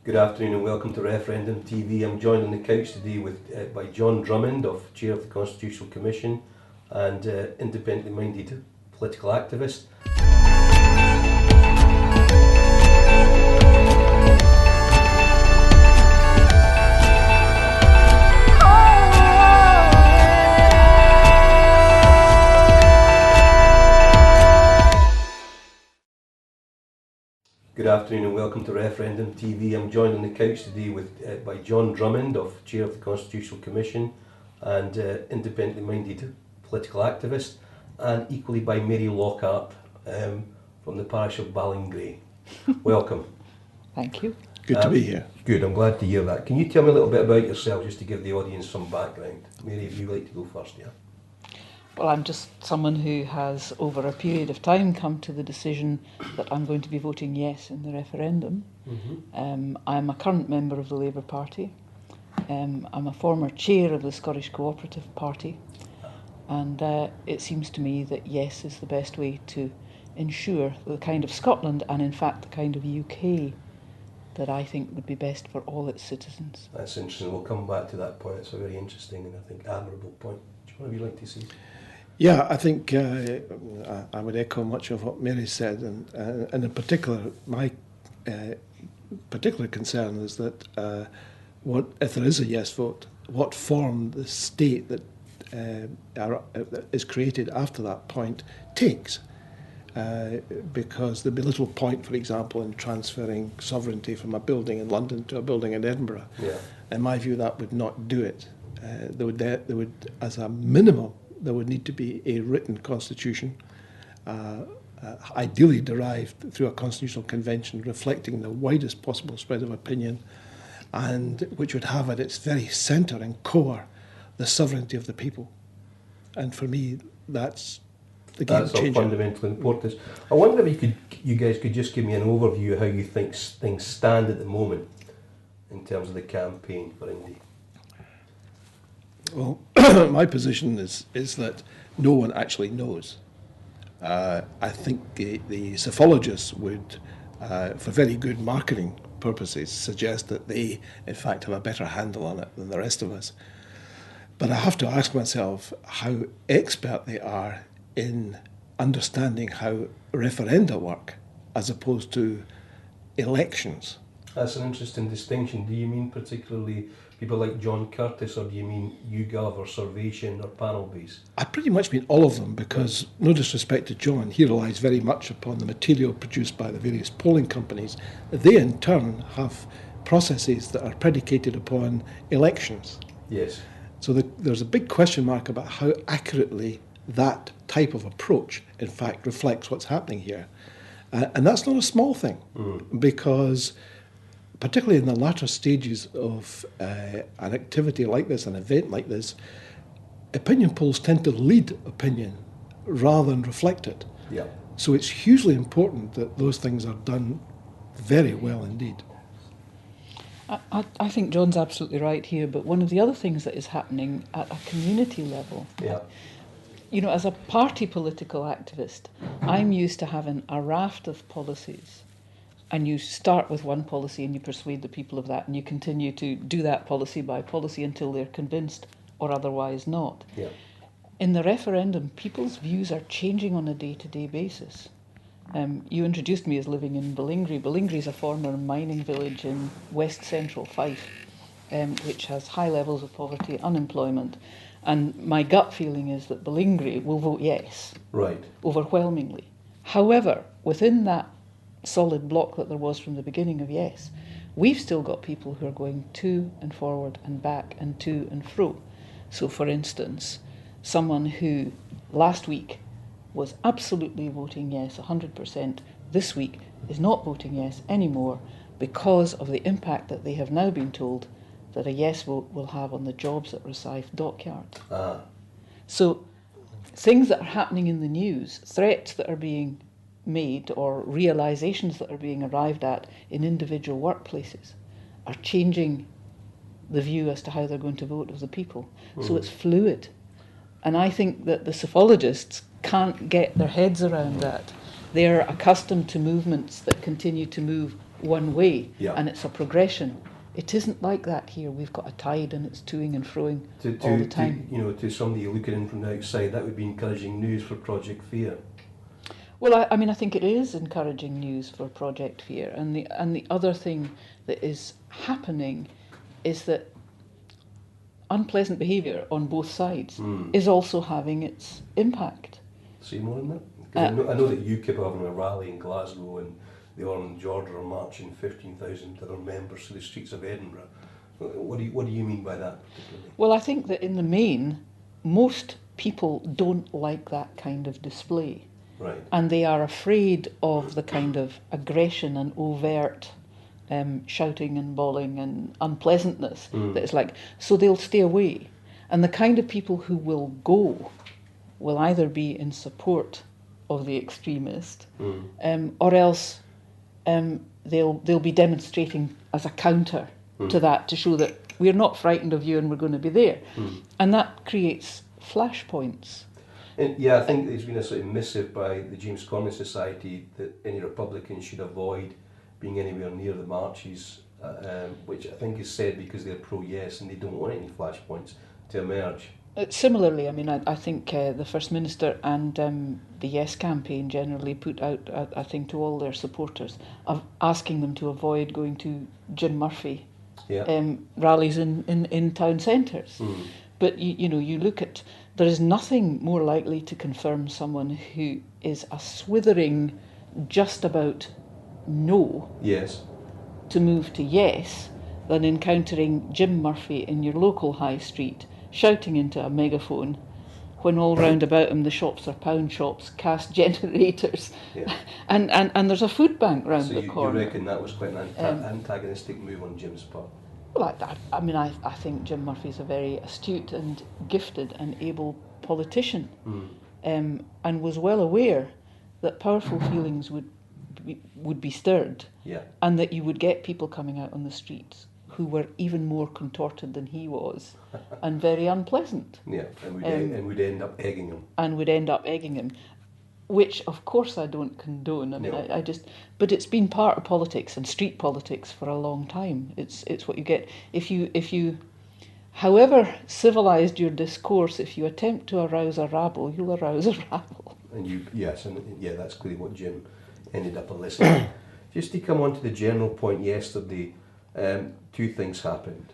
Good afternoon and welcome to Referendum TV. I'm joined on the couch today by John Drummond, Chair of the Constitutional Commission and independently minded political activist. Good afternoon and welcome to Referendum TV. I'm joined on the couch today by John Drummond, Chair of the Constitutional Commission and independently minded political activist, and equally by Mary Lockhart from the parish of Ballingrey. Welcome. Thank you. Good to be here. Good, I'm glad to hear that. Can you tell me a little bit about yourself, just to give the audience some background? Mary, if you'd like to go first, yeah? Well, I'm just someone who has, over a period of time, come to the decision that I'm going to be voting yes in the referendum. I'm a current member of the Labour Party. I'm a former chair of the Scottish Co-operative Party. And it seems to me that yes is the best way to ensure the kind of Scotland, and in fact the kind of UK, that I think would be best for all its citizens. That's interesting. We'll come back to that point. It's a very interesting and I think admirable point. What would you like to see? Yeah, I think I would echo much of what Mary said, and in particular, my particular concern is that what if there is a yes vote, what form the state that is created after that point takes. Because there'd be little point, for example, in transferring sovereignty from a building in London to a building in Edinburgh. Yeah. In my view, that would not do it. There would, as a minimum, there would need to be a written constitution, ideally derived through a constitutional convention reflecting the widest possible spread of opinion, and which would have at its very centre and core the sovereignty of the people. And for me, that's the game changer. That's of fundamental importance. I wonder if you guys could just give me an overview of how you think things stand at the moment in terms of the campaign for Indy. Well, my position is that no one actually knows. I think the psephologists would, for very good marketing purposes, suggest that they, in fact, have a better handle on it than the rest of us. But I have to ask myself how expert they are in understanding how referenda work as opposed to elections. That's an interesting distinction. Do you mean particularly people like John Curtis, or do you mean YouGov or Survation or panel based? I pretty much mean all of them, because, no disrespect to John, he relies very much upon the material produced by the various polling companies. They in turn have processes that are predicated upon elections. Yes. So there's a big question mark about how accurately that type of approach, in fact, reflects what's happening here. And that's not a small thing, because particularly in the latter stages of an activity like this, an event like this, opinion polls tend to lead opinion rather than reflect it. Yeah. So it's hugely important that those things are done very well indeed. I think John's absolutely right here, but one of the other things that is happening at a community level, you know, as a party political activist, I'm used to having a raft of policies. And you start with one policy and you persuade the people of that, and you continue to do that policy by policy until they're convinced or otherwise not. Yeah. In the referendum, people's views are changing on a day-to-day basis. You introduced me as living in Ballingrey. Ballingrey is a former mining village in west central Fife, which has high levels of poverty, unemployment. And my gut feeling is that Ballingrey will vote yes, right, overwhelmingly. However, within that solid block that there was from the beginning of yes, we've still got people who are going to and forward and back and to and fro. So, for instance, someone who last week was absolutely voting yes 100%, this week is not voting yes anymore because of the impact that they have now been told that a yes vote will have on the jobs at Rosyth Dockyard. So things that are happening in the news, threats that are being made or realisations that are being arrived at in individual workplaces are changing the view as to how they're going to vote of the people. So it's fluid. And I think that the psephologists can't get their heads around that. They're accustomed to movements that continue to move one way, Yeah. and it's a progression. It isn't like that here. We've got a tide and it's toing and froing all the time. To somebody looking in from the outside, that would be encouraging news for Project Fear. Well, I mean, I think it is encouraging news for Project Fear. And the other thing that is happening is that unpleasant behaviour on both sides is also having its impact. Say more on that? 'Cause I know that UKIP are having a rally in Glasgow and the Orange Order are marching 15,000 other members to the streets of Edinburgh. What do you mean by that particularly? Well, I think that in the main, most people don't like that kind of display. Right. And they are afraid of the kind of aggression and overt shouting and bawling and unpleasantness that it's like. So they'll stay away. And the kind of people who will go will either be in support of the extremist or else they'll be demonstrating as a counter to that, to show that we're not frightened of you and we're going to be there. And that creates flashpoints. And yeah, I think there's been a sort of missive by the James Conley Society that any Republicans should avoid being anywhere near the marches, which I think is said because they're pro-yes and they don't want any flashpoints to emerge. Similarly, I mean, I think the First Minister and the Yes campaign generally put out a thing to all their supporters of asking them to avoid going to Jim Murphy rallies in town centres. But you look at, there is nothing more likely to confirm someone who is a swithering just about no to move to yes than encountering Jim Murphy in your local high street shouting into a megaphone when all round about him the shops are pound shops, cash generators, and there's a food bank round the corner. So you reckon that was quite an antagonistic move on Jim's part? Well, I mean, I think Jim Murphy's a very astute and gifted and able politician, and was well aware that powerful feelings would be stirred, and that you would get people coming out on the streets who were even more contorted than he was, and very unpleasant. Yeah, and we'd end up egging him. And would end up egging him, which of course I don't condone. I mean, I just, but it's been part of politics and street politics for a long time. It's what you get if you, however civilised your discourse, if you attempt to arouse a rabble, you'll arouse a rabble. And that's clearly what Jim ended up eliciting. Just to come on to the general point yesterday. Two things happened.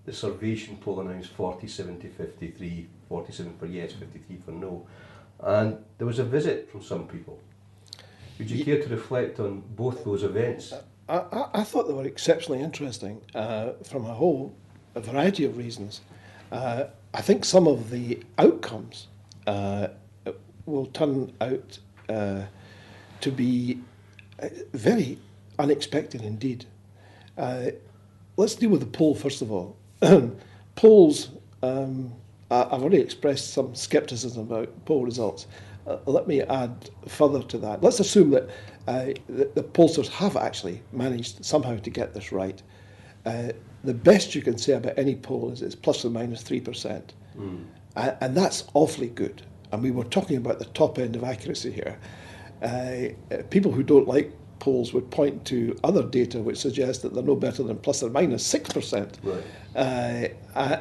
The Survation poll announced 47 to 53, 47 for yes, 53 for no. And there was a visit from some people. Would you care to reflect on both those events? I thought they were exceptionally interesting from a variety of reasons. I think some of the outcomes will turn out to be very unexpected indeed. Let's deal with the poll first of all. Polls, I've already expressed some scepticism about poll results. Let me add further to that. Let's assume that the pollsters have actually managed somehow to get this right. The best you can say about any poll is it's plus or minus 3%. And that's awfully good. And we were talking about the top end of accuracy here. People who don't like polls would point to other data which suggest that they're no better than plus or minus 6%. Right.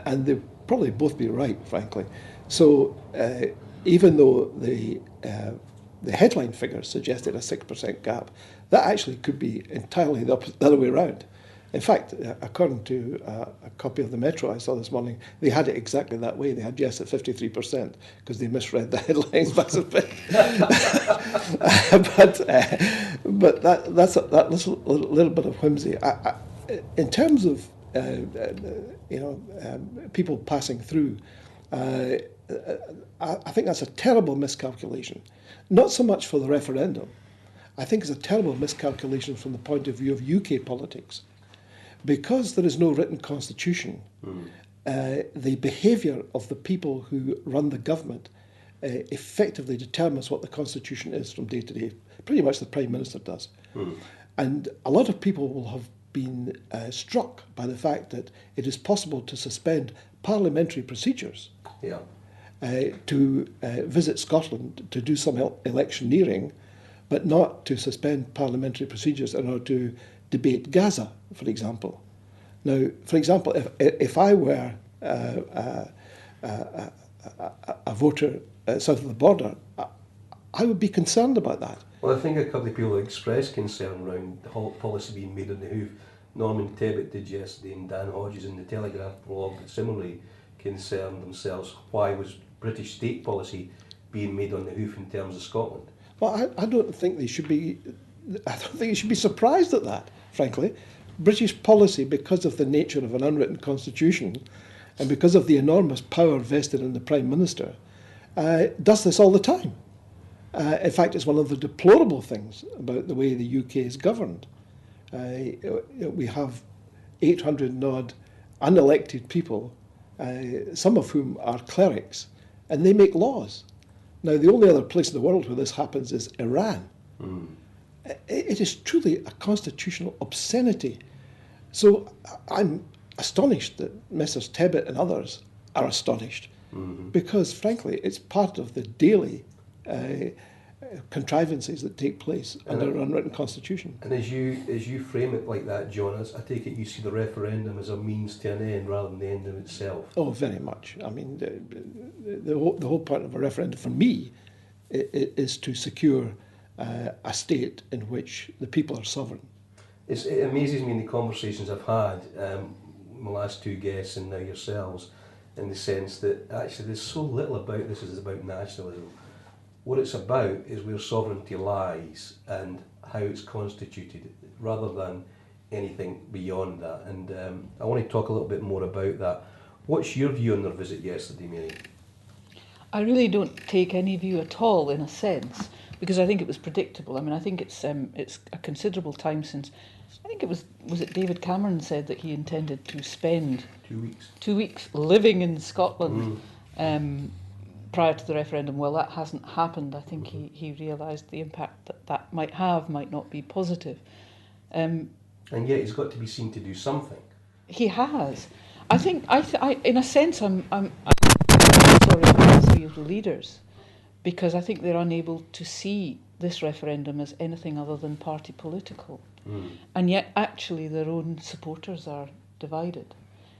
And they'll probably both be right, frankly. So even though the headline figures suggested a 6% gap, that actually could be entirely the other way around. In fact, according to a copy of the Metro I saw this morning, they had it exactly that way. They had yes at 53% because they misread the headlines by a bit. But that's a little bit of whimsy. In terms of people passing through, I think that's a terrible miscalculation. Not so much for the referendum. I think it's a terrible miscalculation from the point of view of UK politics. Because there is no written constitution, the behaviour of the people who run the government effectively determines what the constitution is from day to day. Pretty much the Prime Minister does. And a lot of people will have been struck by the fact that it is possible to suspend parliamentary procedures to visit Scotland to do some electioneering, but not to suspend parliamentary procedures in order to debate Gaza, for example. Now, for example, if I were a voter south of the border, I would be concerned about that. Well, I think a couple of people expressed concern around the whole policy being made on the hoof. Norman Tebbit did yesterday, and Dan Hodges in the Telegraph blog similarly concerned themselves. Why was British state policy being made on the hoof in terms of Scotland? Well, I don't think they should be. I don't think you should be surprised at that, frankly. British policy, because of the nature of an unwritten constitution and because of the enormous power vested in the Prime Minister, does this all the time. In fact, it's one of the deplorable things about the way the UK is governed. We have 800 odd unelected people, some of whom are clerics, and they make laws. Now, the only other place in the world where this happens is Iran. It is truly a constitutional obscenity. So I'm astonished that Messrs Tebbit and others are astonished, because, frankly, it's part of the daily contrivances that take place under an unwritten constitution. And as you frame it like that, John, I take it you see the referendum as a means to an end rather than the end in itself. Oh, very much. I mean, the whole point of a referendum for me is to secure a state in which the people are sovereign. It amazes me in the conversations I've had, my last two guests and now yourselves, in the sense that actually there's so little about this as about nationalism. What it's about is where sovereignty lies and how it's constituted, rather than anything beyond that. And I want to talk a little bit more about that. What's your view on their visit yesterday, Mary? I really don't take any view at all, in a sense, because I think it was predictable. I mean, I think it's a considerable time since, I think it was it David Cameron said that he intended to spend 2 weeks. 2 weeks living in Scotland prior to the referendum. Well, that hasn't happened. I think he realised the impact that might have might not be positive. And yet he's got to be seen to do something. He has. I think, in a sense, I'm sorry for the three of the leaders, because I think they're unable to see this referendum as anything other than party political. And yet, actually, their own supporters are divided.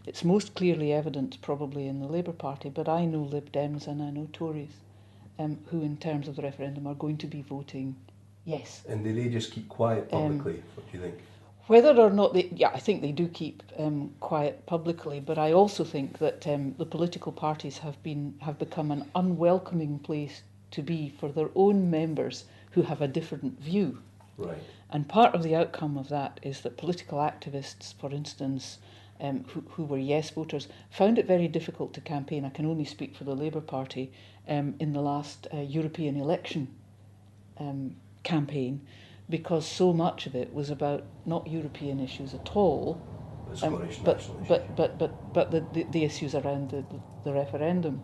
It's most clearly evident probably in the Labour Party, but I know Lib Dems and I know Tories who, in terms of the referendum, are going to be voting yes. And do they just keep quiet publicly? What do you think? Whether or not they... Yeah, I think they do keep quiet publicly, but I also think that the political parties have become an unwelcoming place to be for their own members who have a different view. Right. And part of the outcome of that is that political activists, for instance, who were yes voters, found it very difficult to campaign. I can only speak for the Labour Party in the last European election campaign, because so much of it was about not European issues at all, but the issues around the referendum.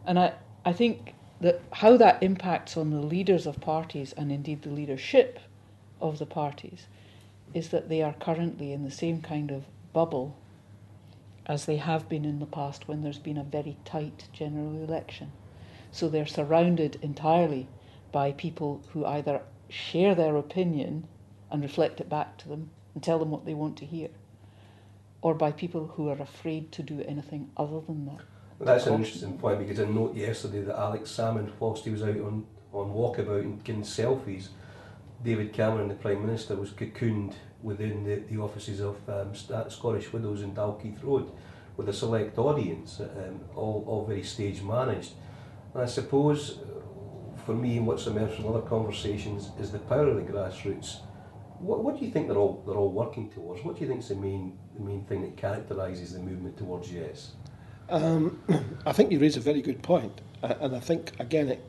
And I think that how that impacts on the leaders of parties, and indeed the leadership of the parties, is that they are currently in the same kind of bubble as they have been in the past when there's been a very tight general election. So they're surrounded entirely by people who either share their opinion and reflect it back to them and tell them what they want to hear, or by people who are afraid to do anything other than that. That's an interesting point, because I note yesterday that Alex Salmond, whilst he was out on walkabout and getting selfies, David Cameron, the Prime Minister, was cocooned within the offices of Scottish Widows in Dalkeith Road with a select audience, all very stage managed. And I suppose, for me, and what's emerged from other conversations, is the power of the grassroots. What do you think they're all working towards? What do you think is the main thing that characterises the movement towards yes? I think you raise a very good point, and I think again it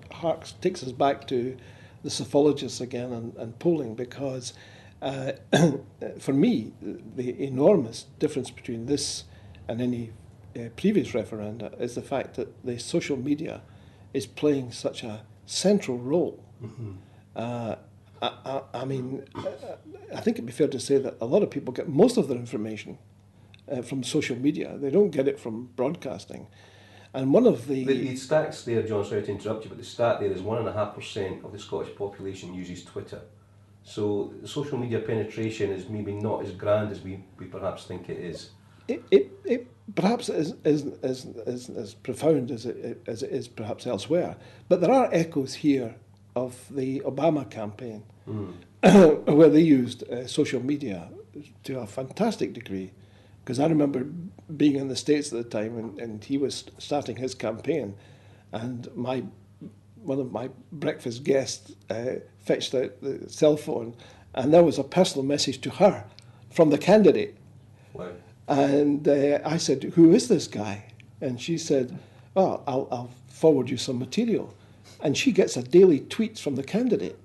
takes us back to the psephologists again and polling, because for me the enormous difference between this and any previous referenda is the fact that the social media is playing such a central role. I mean, I think it'd be fair to say that a lot of people get most of their information from social media. They don't get it from broadcasting. And one of the stats there, John, sorry to interrupt you, but the stat there is 1.5% of the Scottish population uses Twitter. So social media penetration is maybe not as grand as we perhaps think it is. It perhaps is as profound as it is perhaps elsewhere. But there are echoes here of the Obama campaign, where they used social media to a fantastic degree. Because I remember being in the States at the time, and he was starting his campaign, and one of my breakfast guests fetched out the cell phone, and there was a personal message to her from the candidate. Wow. And I said, "Who is this guy?" And she said, "Oh, I'll forward you some material." And she gets a daily tweet from the candidate.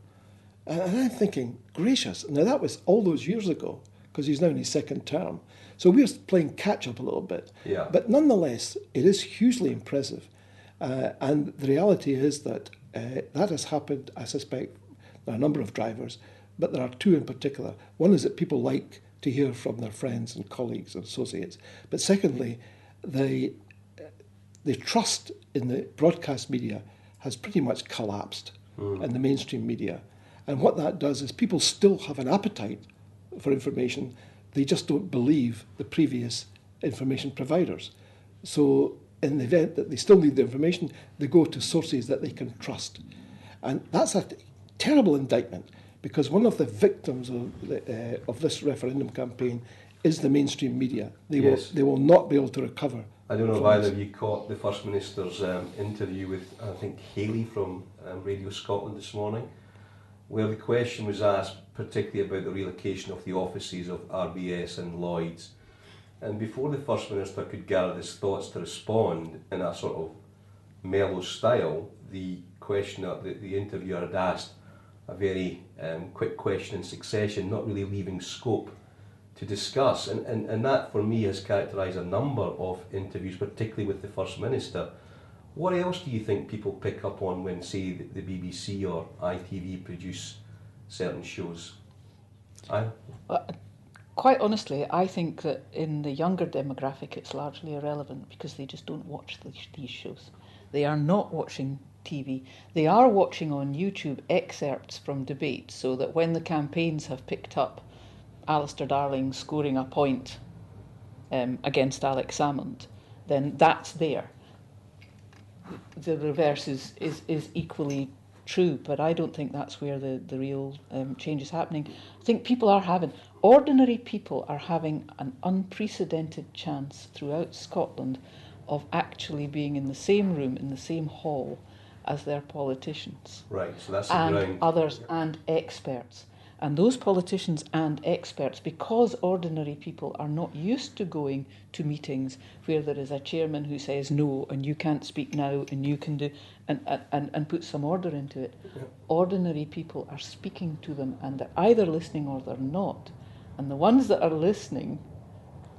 And I'm thinking, gracious. Now, that was all those years ago, because he's now in his second term. So we're playing catch-up a little bit. Yeah. But nonetheless, it is hugely impressive. And the reality is that that has happened, I suspect, there are a number of drivers, but there are two in particular. One is that people like to hear from their friends and colleagues and associates. But secondly, the trust in the broadcast media has pretty much collapsed in the mainstream media. And what that does is people still have an appetite for information. They just don't believe the previous information providers. So in the event that they still need the information, they go to sources that they can trust. And that's a terrible indictment, because one of the victims of this referendum campaign is the mainstream media. They will not be able to recover. I don't know if either of you caught the First Minister's interview with, I think, Haley from Radio Scotland this morning, where the question was asked particularly about the relocation of the offices of RBS and Lloyd's. And before the First Minister could gather his thoughts to respond in a sort of mellow style, the questioner, the interviewer had asked a very quick question in succession, not really leaving scope to discuss. And that, for me, has characterised a number of interviews, particularly with the First Minister. What else do you think people pick up on when, say, the BBC or ITV produce certain shows? Quite honestly, I think that in the younger demographic it's largely irrelevant, because they just don't watch these shows. They are not watching TV. They are watching on YouTube excerpts from debates, so that when the campaigns have picked up Alistair Darling scoring a point against Alex Salmond, then that's there. The reverse is equally true, but I don't think that's where the real change is happening. I think ordinary people are having an unprecedented chance throughout Scotland of actually being in the same room, in the same hall as their politicians. Right, so that's and others and experts. And those politicians and experts, because ordinary people are not used to going to meetings where there is a chairman who says no and you can't speak now and you can do, and put some order into it, ordinary people are speaking to them, and they're either listening or they're not. And the ones that are listening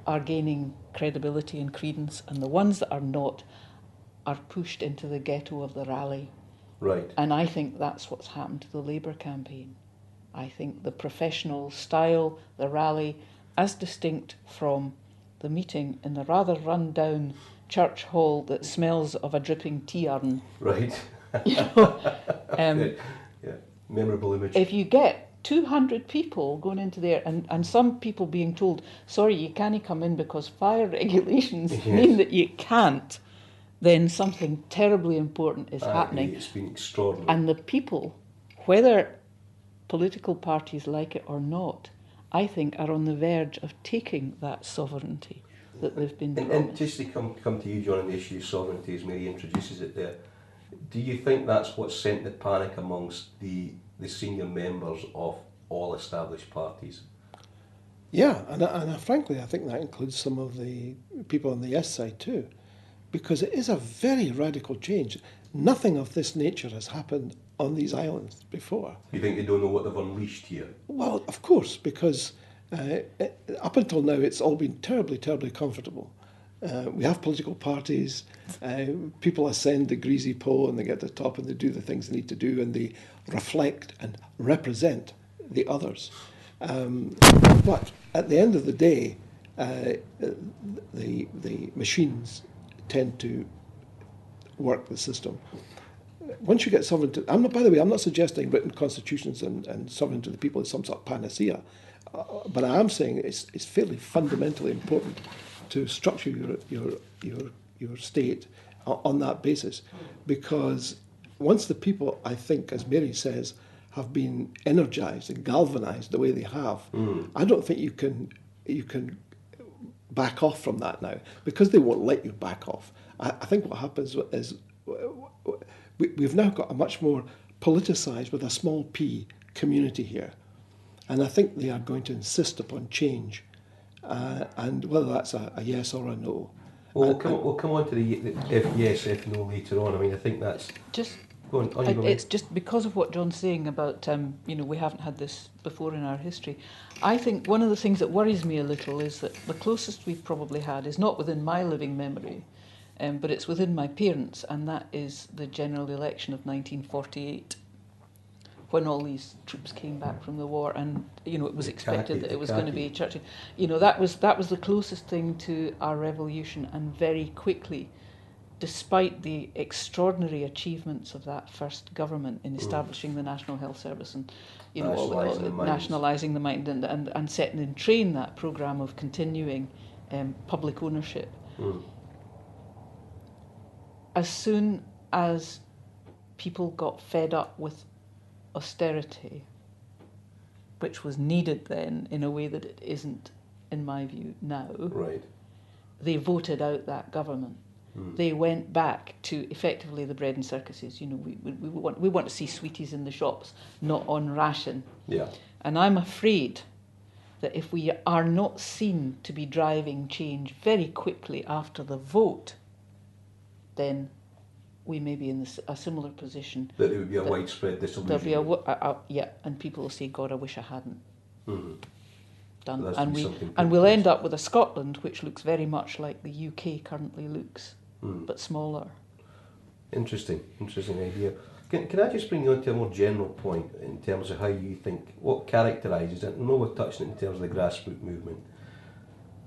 are gaining credibility and credence, and the ones that are not are pushed into the ghetto of the rally. Right. And I think that's what's happened to the Labour campaign. I think the professional style, the rally, as distinct from the meeting in the rather run-down church hall that smells of a dripping tea urn. Right. Memorable image. If you get 200 people going into there, and some people being told, sorry, you can't come in because fire regulations mean that you can't, then something terribly important is happening. It's been extraordinary. And the people, whether political parties like it or not, I think are on the verge of taking that sovereignty that they've been promised. And just to come to you, John, on the issue of sovereignty, as Mary introduces it there, do you think that's what sent the panic amongst the senior members of all established parties? Yeah, and frankly, I think that includes some of the people on the yes side too, because it is a very radical change. Nothing of this nature has happened on these islands before. You think they don't know what they've unleashed here? Well, of course, because up until now it's all been terribly, terribly comfortable. We have political parties, people ascend the greasy pole and they get to the top and they do the things they need to do and they reflect and represent the others. But at the end of the day, the machines tend to work the system. once you get sovereignty, by the way, I'm not suggesting written constitutions and sovereignty of the people is some sort of panacea, but I am saying it's fairly fundamentally important to structure your state on that basis, because once the people, I think, as Mary says, have been energised and galvanised the way they have, I don't think you can back off from that now, because they won't let you back off. I think what happens is we've now got a much more politicised, with a small p, community here, and I think they are going to insist upon change, and whether that's a yes or a no. Well, we'll come on to the if yes, if no later on. I mean, I think that's just. Go on, It's just because of what John's saying about, we haven't had this before in our history. I think one of the things that worries me a little is that the closest we've probably had is not within my living memory, but it's within my parents', and that is the general election of 1948, when all these troops came back from the war, and it was expected that it was going to be Churchill. That was the closest thing to our revolution, and very quickly, despite the extraordinary achievements of that first government in establishing the National Health Service and nationalising the mines and setting in train that programme of continuing public ownership, as soon as people got fed up with austerity, which was needed then in a way that it isn't, in my view, now, they voted out that government. They went back to effectively the bread and circuses. We want to see sweeties in the shops, not on ration. Yeah. And I'm afraid that if we are not seen to be driving change very quickly after the vote, then we may be in a similar position. That there would be a widespread disillusionment. There'll be and people will say, God, I wish I hadn't. Done. So and we'll end up with a Scotland which looks very much like the UK currently looks, but smaller. Interesting idea. Can I just bring you on to a more general point in terms of how you think, what characterises it? I know we're touching it in terms of the grassroots movement.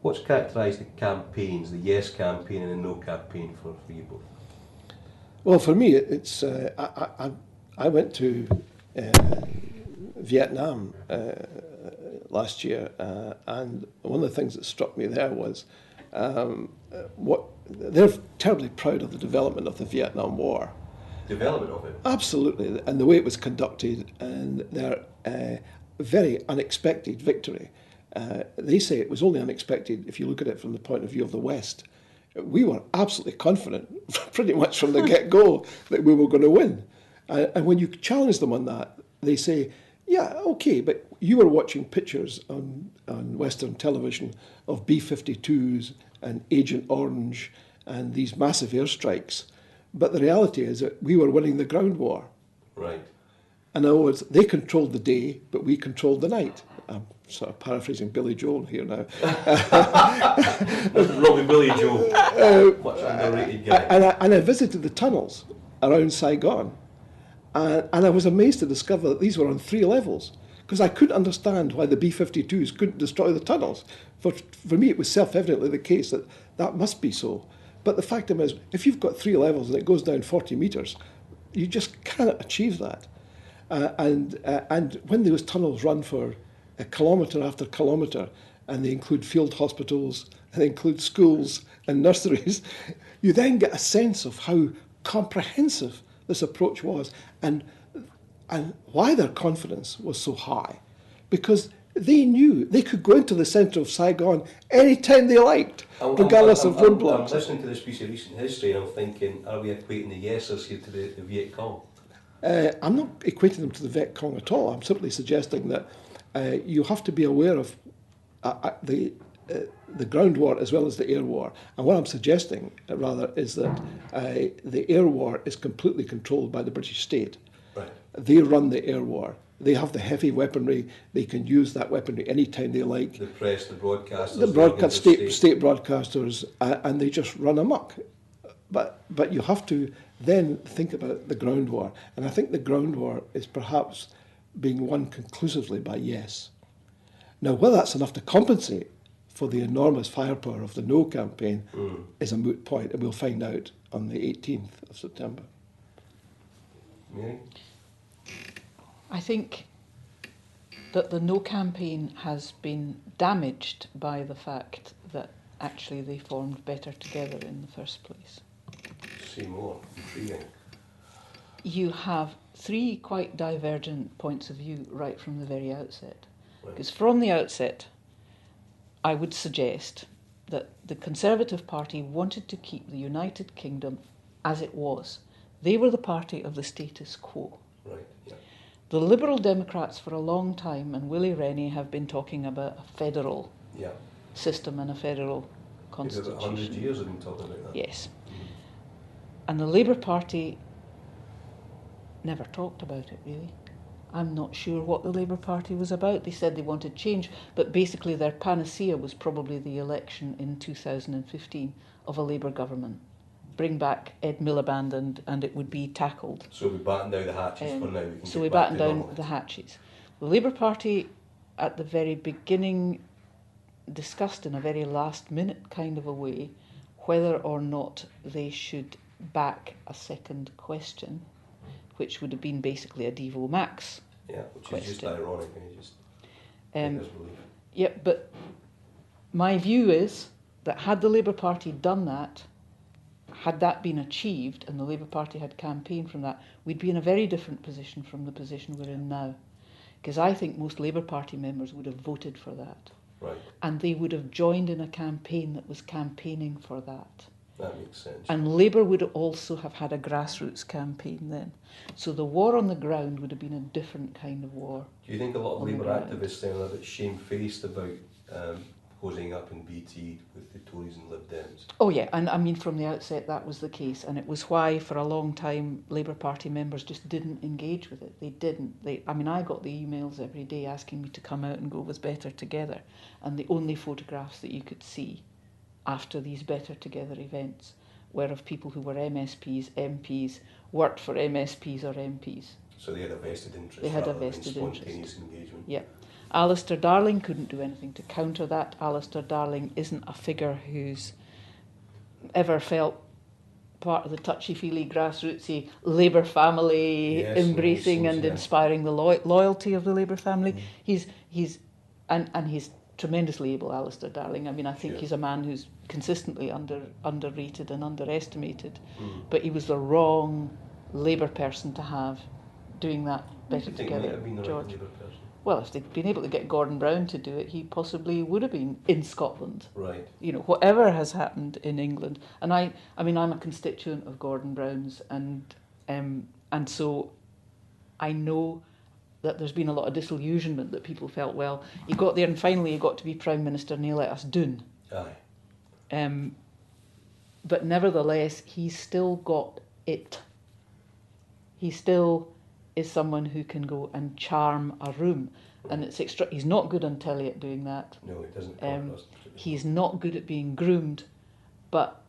What's characterised the campaigns, the yes campaign and the no campaign for you both? Well, for me, it's I went to Vietnam last year, and one of the things that struck me there was they're terribly proud of the development of the Vietnam War. Development of it? Absolutely, and the way it was conducted, and their very unexpected victory. They say it was only unexpected if you look at it from the point of view of the West. We were absolutely confident, pretty much from the get-go, that we were going to win. And when you challenge them on that, they say, yeah, okay, but you were watching pictures on Western television of B-52s and Agent Orange and these massive airstrikes. But the reality is that we were winning the ground war. Right. In other words, they controlled the day, but we controlled the night. I'm sort of paraphrasing Billy Joel here now. Robbie Billy Joel, much underrated guy. And I visited the tunnels around Saigon, and I was amazed to discover that these were on 3 levels, because I couldn't understand why the B-52s couldn't destroy the tunnels. For me, it was self-evidently the case that must be so. But the fact is, if you've got 3 levels and it goes down 40 metres, you just cannot achieve that. And when those tunnels run for kilometre after kilometre, and they include field hospitals, and they include schools and nurseries, you then get a sense of how comprehensive this approach was, and why their confidence was so high. Because they knew they could go into the centre of Saigon any time they liked, regardless of roadblocks. I'm listening to this piece of recent history and I'm thinking, are we equating the yesers here to the Viet Cong? I'm not equating them to the Viet Cong at all. I'm simply suggesting that you have to be aware of the ground war as well as the air war. And what I'm suggesting, rather, is that the air war is completely controlled by the British state. Right. They run the air war. They have the heavy weaponry. They can use that weaponry anytime they like. The press, the broadcasters. The state broadcasters, and they just run amok. But you have to then think about the ground war. And I think the ground war is perhaps being won conclusively by yes. Now, whether that's enough to compensate for the enormous firepower of the no campaign is a moot point, and we'll find out on the 18th of September. Mary? I think that the No campaign has been damaged by the fact that actually they formed Better Together in the first place. Say more. Intriguing. You have three quite divergent points of view right from the very outset. Right. Because from the outset, I would suggest that the Conservative Party wanted to keep the United Kingdom as it was. They were the party of the status quo. Right, yeah. The Liberal Democrats for a long time, and Willie Rennie, have been talking about a federal system and a federal constitution. About 100 years have been talking about that. Yes. And the Labour Party never talked about it, really. I'm not sure what the Labour Party was about. They said they wanted change, but basically their panacea was probably the election in 2015 of a Labour government. Bring back Ed Miliband and it would be tackled. So we batten down the hatches for now. So we batten down the hatches. The Labour Party, at the very beginning, discussed in a very last-minute kind of a way whether or not they should back a second question, which would have been basically a Devo Max which question. Is just ironic. And just make us believe. Yeah, but my view is that had the Labour Party done that, had that been achieved and the Labour Party had campaigned from that, we'd be in a very different position from the position we're in now. Because I think most Labour Party members would have voted for that. Right. And they would have joined in a campaign that was campaigning for that. That makes sense. And Labour would also have had a grassroots campaign then. So the war on the ground would have been a different kind of war. Do you think a lot of Labour activists are a bit shamefaced about hosing up in BT with the Tories and Lib Dems? Oh yeah, and I mean from the outset that was the case, and it was why for a long time Labour Party members just didn't engage with it. They didn't. I got the emails every day asking me to come out and go with Better Together, and the only photographs that you could see after these Better Together events were of people who were MSPs, MPs, worked for MSPs or MPs. So they had a vested interest. They had a rather than vested spontaneous interest. engagement. Yeah. Alistair Darling couldn't do anything to counter that. Alistair Darling isn't a figure who's ever felt part of the touchy-feely, grassrootsy Labour family, embracing and inspiring the loyalty of the Labour family. He's tremendously able, Alistair Darling. I mean, I think he's a man who's consistently underrated and underestimated, but he was the wrong Labour person to have doing that Better Together. George. Well, if they'd been able to get Gordon Brown to do it, he possibly would have been in Scotland. Right. You know, whatever has happened in England. And I mean, I'm a constituent of Gordon Brown's, and so I know that there's been a lot of disillusionment, that people felt, well, he got there and finally he got to be Prime Minister and he let us doon. Aye. But nevertheless, he's still got it. He still is someone who can go and charm a room. And it's he's not good on telly at doing that. No, he doesn't. He's not good at being groomed, but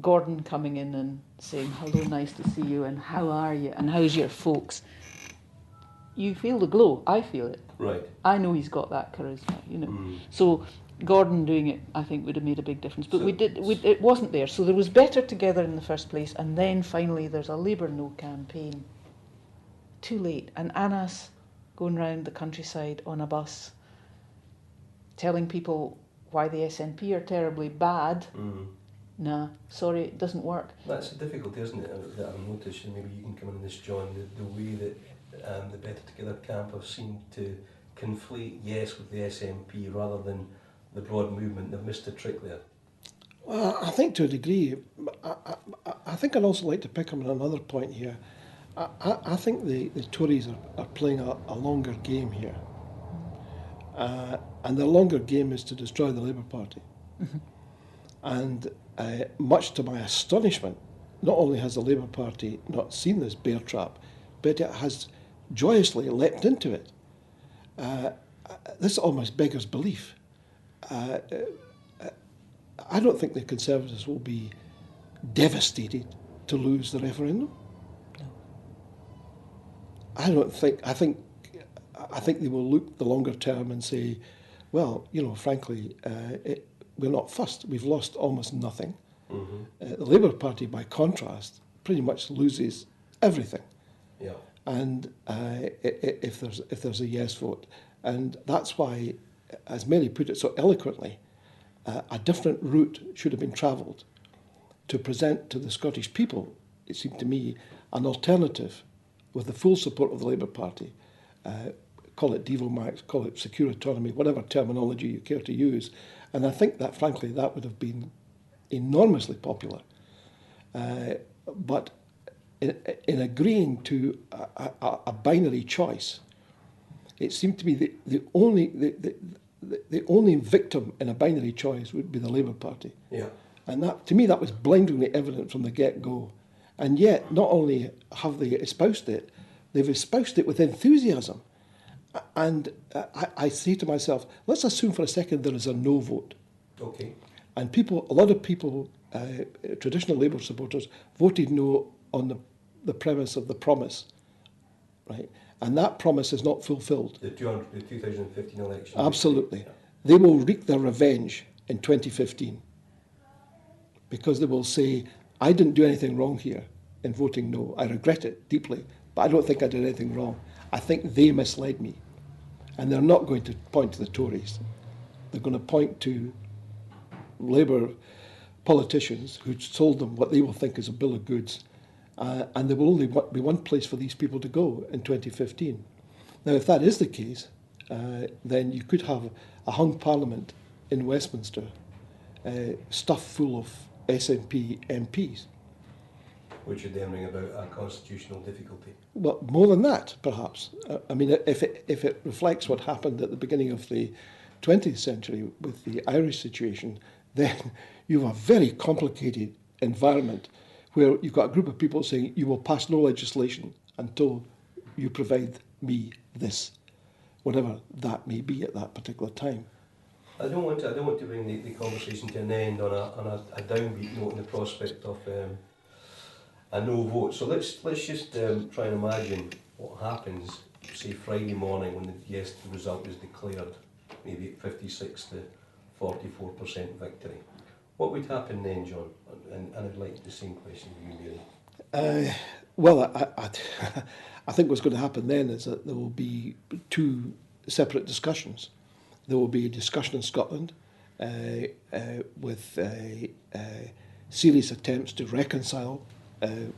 Gordon coming in and saying, hello, nice to see you, and how are you, and how's your folks? You feel the glow. I feel it. Right. I know he's got that charisma, you know. So Gordon doing it, I think, would have made a big difference. But it wasn't there. So there was Better Together in the first place, and then finally there's a Labour No campaign. Too late. And Anna's going round the countryside on a bus telling people why the SNP are terribly bad. Nah, sorry, it doesn't work. That's a difficulty, isn't it, that I've noticed, and maybe you can come in this, John, the way that the Better Together camp have seemed to conflate Yes with the SNP rather than the broad movement. They've missed a trick there. Well, I think to a degree. I think I'd also like to pick up on another point here. I think the Tories are playing a longer game here. And the longer game is to destroy the Labour Party. And much to my astonishment, not only has the Labour Party not seen this bear trap, but it has joyously leapt into it. This almost beggars belief. I don't think the Conservatives will be devastated to lose the referendum. No. I think they will look the longer term and say, well, you know, frankly, we're not fussed. We've lost almost nothing. The Labour Party, by contrast, pretty much loses everything. Yeah. And if there's a yes vote. And that's why, as Mary put it so eloquently, a different route should have been travelled to present to the Scottish people, it seemed to me, an alternative with the full support of the Labour Party. Call it Devo Max, call it secure autonomy, whatever terminology you care to use. And I think that, frankly, that would have been enormously popular. But in agreeing to a binary choice, it seemed to me the only victim in a binary choice would be the Labour Party. Yeah. And that, to me, that was blindingly evident from the get-go. And yet, not only have they espoused it, they've espoused it with enthusiasm. And I say to myself, let's assume for a second there is a no vote. Okay. And a lot of people, traditional Labour supporters, voted no on the premise of the promise, right? And that promise is not fulfilled. The 2015 election. Absolutely. Yeah. They will wreak their revenge in 2015 because they will say, I didn't do anything wrong here in voting no. I regret it deeply, but I don't think I did anything wrong. I think they misled me. And they're not going to point to the Tories. They're going to point to Labour politicians who sold them what they will think is a bill of goods. And there will only be one place for these people to go in 2015. Now, if that is the case, then you could have a hung parliament in Westminster stuffed full of SNP MPs. Which would then bring about a constitutional difficulty. Well, more than that, perhaps. I mean, if it reflects what happened at the beginning of the 20th century with the Irish situation, then you have a very complicated environment where you've got a group of people saying you will pass no legislation until you provide me this, whatever that may be at that particular time. I don't want to bring the conversation to an end on a downbeat note in the prospect of a no vote. So let's just try and imagine what happens, say Friday morning when the result is declared, maybe at 56 to 44% victory. What would happen then, John? And I'd like the same question to you, Mary. Well, I think what's going to happen then is that there will be two separate discussions. There will be a discussion in Scotland with serious attempts to reconcile the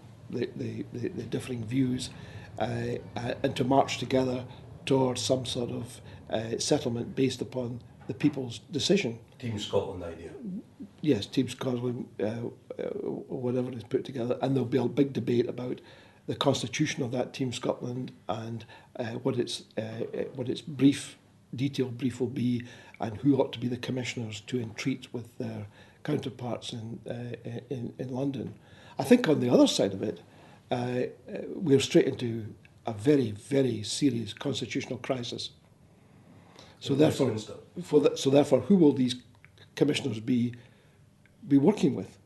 differing views and to march together towards some sort of settlement based upon the people's decision. Team Scotland idea. Yes, Team Scotland, whatever is put together, and there'll be a big debate about the constitution of that Team Scotland and what its detailed brief will be, and who ought to be the commissioners to entreat with their counterparts in London. I think on the other side of it, we're straight into a very, very serious constitutional crisis. So therefore, who will these commissioners be working with?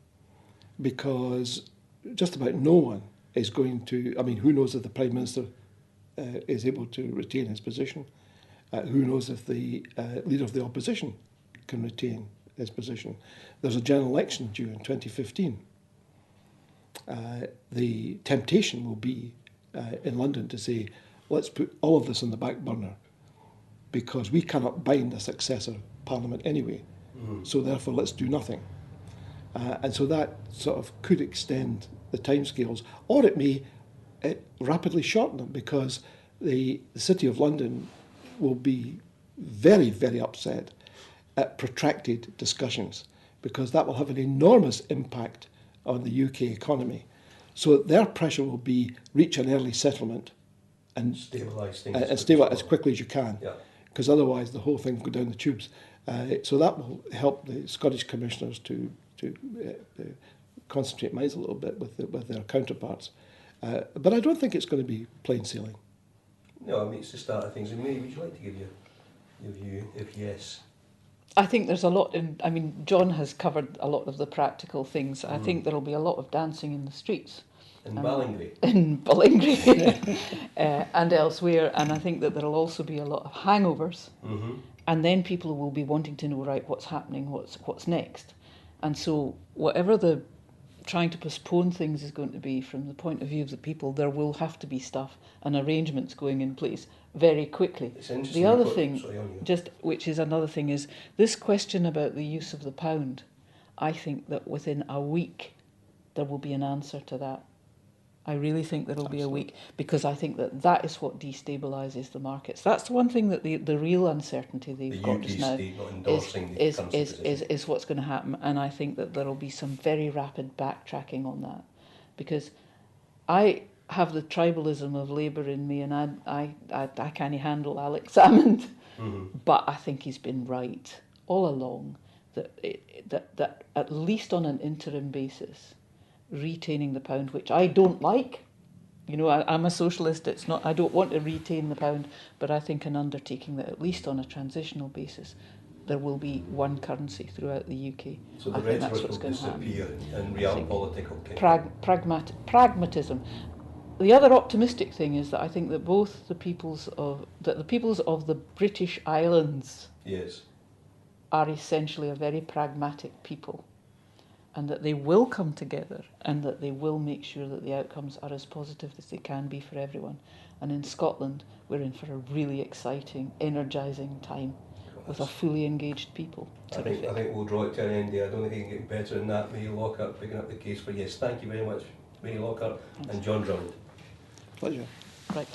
Because just about no one is going to. I mean, who knows if the Prime Minister is able to retain his position? Who knows if the leader of the opposition can retain his position? There's a general election due in 2015. The temptation will be in London to say, let's put all of this on the back burner because we cannot bind a successor parliament anyway. So therefore, let's do nothing. And so that sort of could extend the timescales, or it may rapidly shorten them because the City of London will be very, very upset at protracted discussions because that will have an enormous impact on the UK economy. So their pressure will be reach an early settlement and stabilise things as quickly as you can, because otherwise the whole thing will go down the tubes. So that will help the Scottish commissioners to concentrate minds a little bit with their counterparts. But I don't think it's going to be plain sailing. No, I mean, it's the start of things. And Mary, would you like to give your view, if yes? I think there's a lot I mean, John has covered a lot of the practical things. I think there'll be a lot of dancing in the streets. In Ballingree? In Ballingree and elsewhere. And I think that there'll also be a lot of hangovers. Mm-hmm. And then people will be wanting to know, right, what's happening, what's next. And so whatever the trying to postpone things is going to be, from the point of view of the people, there will have to be stuff and arrangements going in place very quickly. It's interesting. The other thing, which is another thing, is this question about the use of the pound. I think that within a week there will be an answer to that. I really think there will be a week, because I think that that is what destabilises the markets. That's the one thing that the real uncertainty they've got just now is what's going to happen. And I think that there will be some very rapid backtracking on that, because I have the tribalism of Labour in me, and I can't handle Alex Salmond, but I think he's been right all along that at least on an interim basis, retaining the pound, which I don't like. You know, I'm a socialist. It's not. I don't want to retain the pound, but I think an undertaking that at least on a transitional basis, there will be one currency throughout the UK. So the rhetoric will disappear and realpolitik will kick in. Pragmatism. The other optimistic thing is that I think that both the peoples of the British Islands, yes, are essentially a very pragmatic people, and that they will come together and that they will make sure that the outcomes are as positive as they can be for everyone. And in Scotland, we're in for a really exciting, energising time with a fully engaged people. I think we'll draw it to an end there. I don't think it can get better than that. Mary Lockhart picking up the case for yes. Thank you very much, Mary Lockhart and John Drummond. Pleasure. Right.